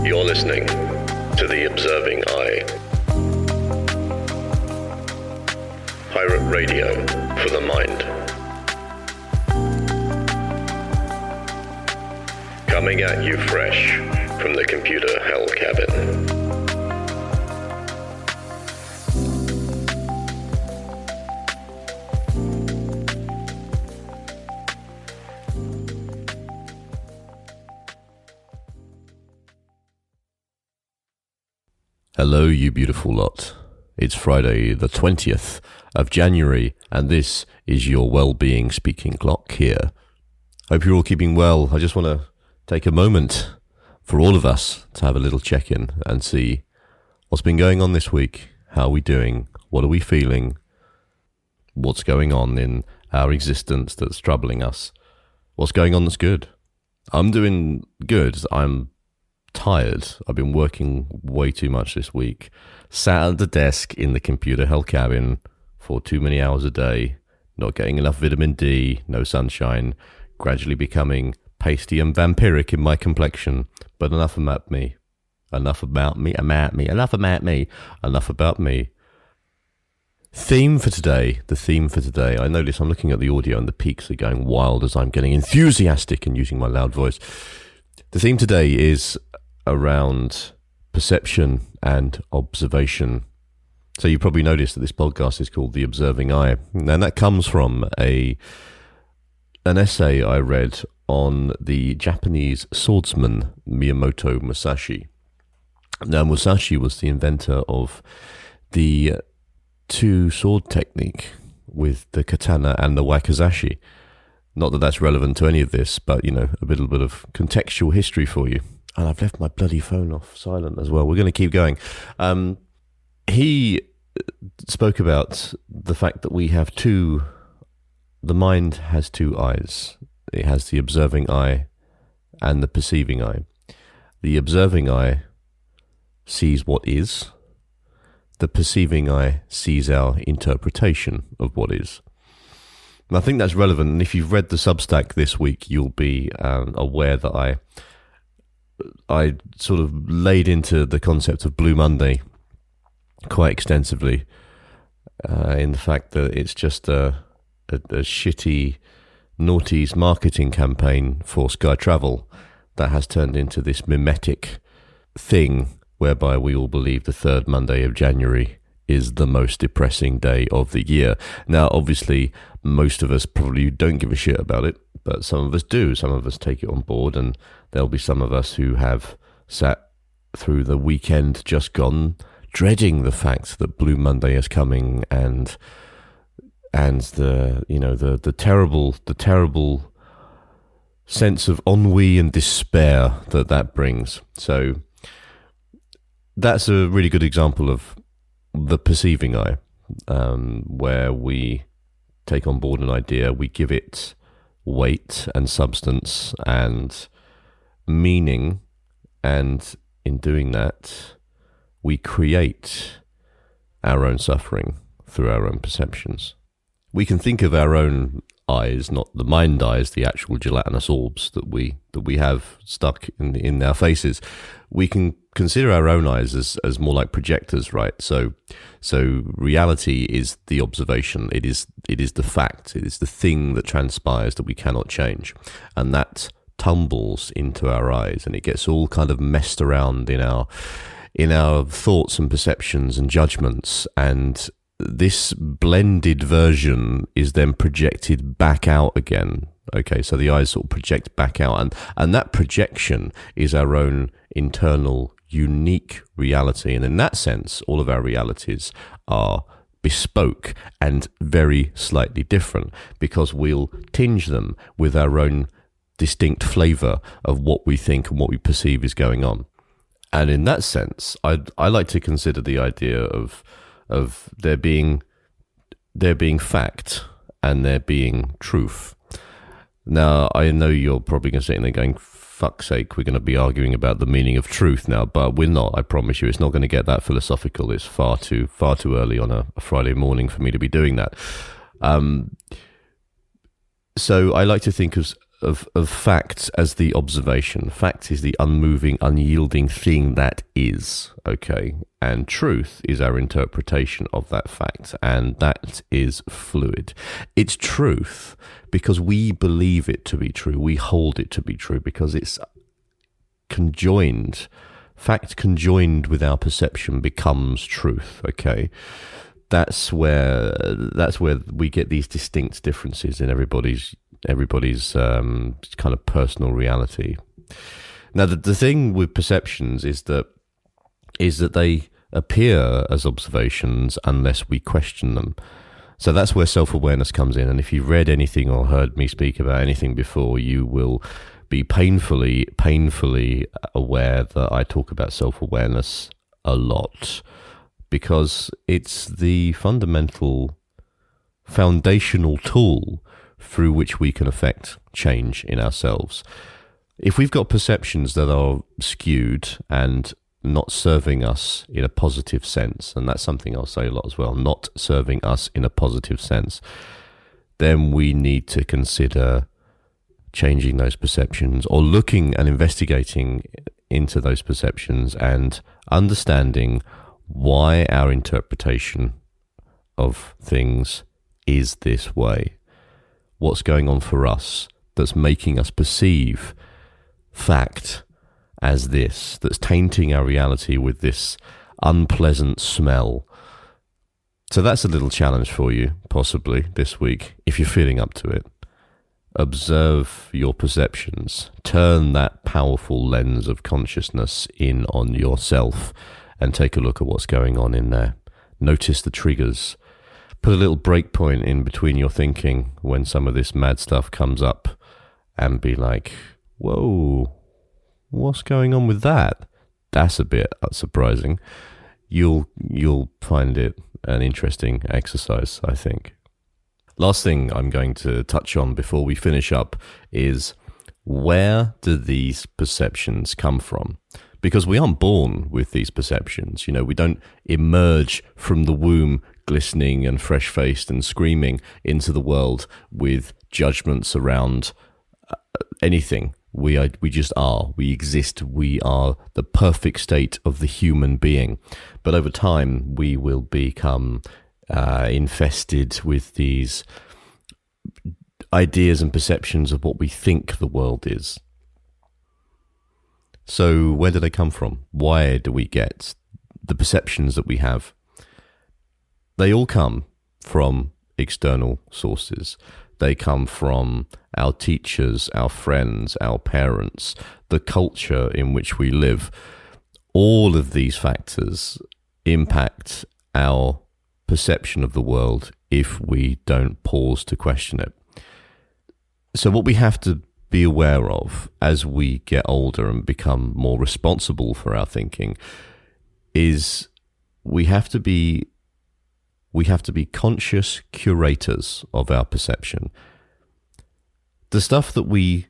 You're listening to The Observing Eye. Pirate radio for the mind. Coming at you fresh from the computer hell cabin. Hello, you beautiful lot. It's Friday the 20th of January, and this is your well-being speaking clock here. Hope you're all keeping well. I just want to take a moment for all of us to have a little check-in and see what's been going on this week. How are we doing? What are we feeling? What's going on in our existence that's troubling us? What's going on that's good? I'm doing good. I'm tired. I've been working way too much this week. Sat at the desk in the computer hell cabin for too many hours a day, not getting enough vitamin D, no sunshine, gradually becoming pasty and vampiric in my complexion. But enough about me. Enough about me. The theme for today, I notice I'm looking at the audio and the peaks are going wild as I'm getting enthusiastic and using my loud voice. The theme today is around perception and observation. So you probably noticed that this podcast is called The Observing Eye. And that comes from an essay I read on the Japanese swordsman Miyamoto Musashi. Now, Musashi was the inventor of the two-sword technique with the katana and the wakizashi. Not that that's relevant to any of this, but, you know, a little bit of contextual history for you. And I've left my bloody phone off silent as well. We're going to keep going. He spoke about the fact that the mind has two eyes. It has the observing eye and the perceiving eye. The observing eye sees what is. The perceiving eye sees our interpretation of what is. And I think that's relevant, and if you've read the Substack this week, you'll be aware that I sort of laid into the concept of Blue Monday quite extensively, in the fact that it's just a shitty noughties marketing campaign for Sky Travel that has turned into this mimetic thing whereby we all believe the third Monday of January is the most depressing day of the year. Now, obviously, most of us probably don't give a shit about it, but some of us do. Some of us take it on board, and there'll be some of us who have sat through the weekend just gone, dreading the fact that Blue Monday is coming, and the terrible sense of ennui and despair that brings. So that's a really good example of the perceiving eye, where we take on board an idea, we give it weight and substance and meaning, and in doing that, we create our own suffering through our own perceptions. We can think of our own eyes, not the mind eyes, the actual gelatinous orbs that we have stuck in our faces. We can consider our own eyes as more like projectors, right? So reality is the observation. It is the fact. It is the thing that transpires that we cannot change, and that tumbles into our eyes, and it gets all kind of messed around in our thoughts and perceptions and judgments, and this blended version is then projected back out again. Okay, so the eyes sort of project back out, and that projection is our own internal unique reality. And in that sense, all of our realities are bespoke and very slightly different, because we'll tinge them with our own distinct flavour of what we think and what we perceive is going on. And in that sense, I like to consider the idea of there being fact and there being truth. Now, I know you're probably going to sit in there going, fuck's sake, we're going to be arguing about the meaning of truth now, but we're not. I promise you, it's not going to get that philosophical. It's far too early on a Friday morning for me to be doing that. So I like to think of of fact as the observation. Fact is the unmoving, unyielding thing that is, okay? And truth is our interpretation of that fact, and that is fluid. It's truth because we believe it to be true. We hold it to be true because it's conjoined. Fact conjoined with our perception becomes truth, okay? That's where we get these distinct differences in everybody's kind of personal reality. Now, the thing with perceptions is that they appear as observations unless we question them. So that's where self-awareness comes in. And if you've read anything or heard me speak about anything before, you will be painfully aware that I talk about self-awareness a lot, because it's the fundamental, foundational tool through which we can affect change in ourselves. If we've got perceptions that are skewed and not serving us in a positive sense, and that's something I'll say a lot as well, not serving us in a positive sense, then we need to consider changing those perceptions or looking and investigating into those perceptions and understanding why our interpretation of things is this way. What's going on for us that's making us perceive fact as this, that's tainting our reality with this unpleasant smell. So that's a little challenge for you, possibly, this week, if you're feeling up to it. Observe your perceptions. Turn that powerful lens of consciousness in on yourself and take a look at what's going on in there. Notice the triggers. Put a little break point in between your thinking when some of this mad stuff comes up and be like, whoa, what's going on with that? That's a bit surprising. You'll find it an interesting exercise, I think. Last thing I'm going to touch on before we finish up is, where do these perceptions come from? Because we aren't born with these perceptions. You know, we don't emerge from the womb glistening and fresh-faced and screaming into the world with judgments around anything. We just are. We exist. We are the perfect state of the human being. But over time, we will become infested with these ideas and perceptions of what we think the world is. So where do they come from? Why do we get the perceptions that we have? They all come from external sources. They come from our teachers, our friends, our parents, the culture in which we live. All of these factors impact our perception of the world if we don't pause to question it. So what we have to be aware of as we get older and become more responsible for our thinking is we have to be conscious curators of our perception. The stuff that we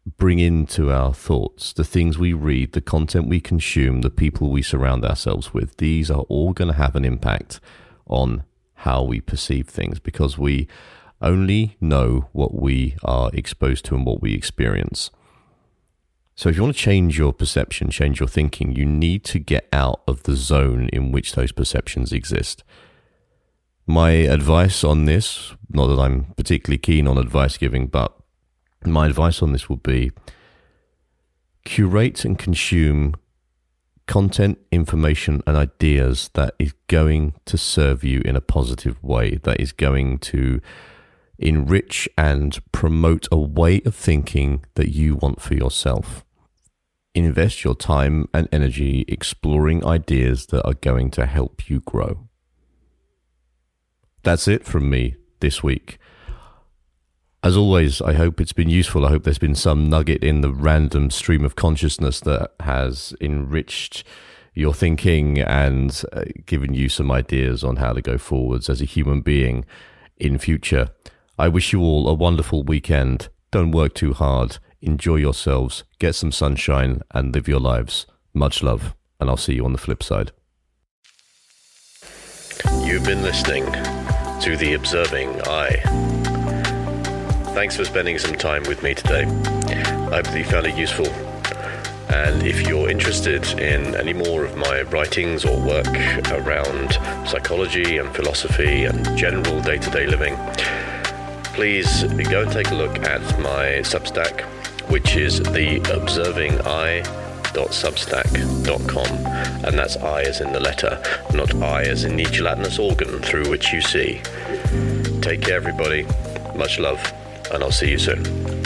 bring into our thoughts, the things we read, the content we consume, the people we surround ourselves with, these are all going to have an impact on how we perceive things, because we only know what we are exposed to and what we experience. So if you want to change your perception, change your thinking, you need to get out of the zone in which those perceptions exist. My advice on this, not that I'm particularly keen on advice giving, but my advice on this would be curate and consume content, information, and ideas that is going to serve you in a positive way, that is going to enrich and promote a way of thinking that you want for yourself. Invest your time and energy exploring ideas that are going to help you grow. That's it from me this week. As always, I hope it's been useful. I hope there's been some nugget in the random stream of consciousness that has enriched your thinking and given you some ideas on how to go forwards as a human being in future. I wish you all a wonderful weekend. Don't work too hard. Enjoy yourselves, get some sunshine, and live your lives. Much love, and I'll see you on the flip side. You've been listening to The Observing Eye. thanks for spending some time with me today. I hope that you found it useful. And if you're interested in any more of my writings or work around psychology and philosophy and general day-to-day living, please go and take a look at my Substack, which is theobservingeye.substack.com, and that's I as in the letter, not I as in the gelatinous organ through which you see. Take care, everybody. Much love, and I'll see you soon.